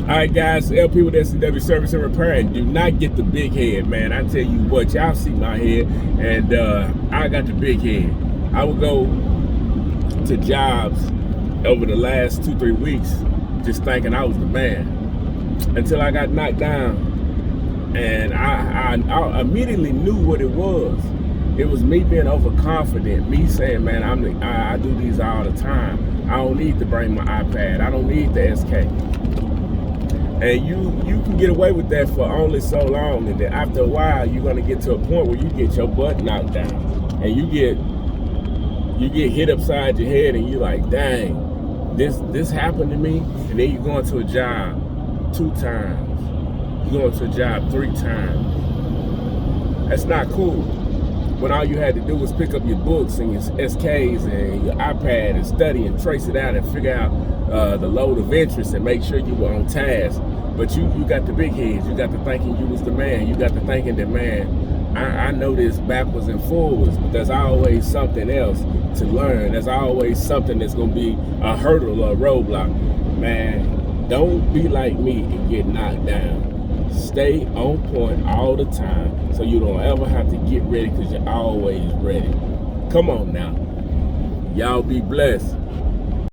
All right, guys, LP with SCW Service and Repair, and do not get the big head, man. I tell you what, y'all see my head, and I got the big head. I would go to jobs over the last 2-3 weeks just thinking I was the man until I got knocked down, and I immediately knew what it was. It was me being overconfident, me saying, man, I do these all the time. I don't need to bring my iPad. I don't need the SK. And you can get away with that for only so long, and then after a while, you're gonna get to a point where you get your butt knocked down, and you get hit upside your head, and you're like, dang, this happened to me. And then you're going to a job 2 times, you're going to a job 3 times. That's not cool. When all you had to do was pick up your books and your SKs and your iPad and study and trace it out and figure out the load of interest and make sure you were on task. But you got the big heads. You got to thinking you was the man. You got to thinking that, man, I know this backwards and forwards, but there's always something else to learn. There's always something that's going to be a hurdle or a roadblock. Man, don't be like me and get knocked down. Stay on point all the time so you don't ever have to get ready, because you're always ready. Come on now. Y'all be blessed.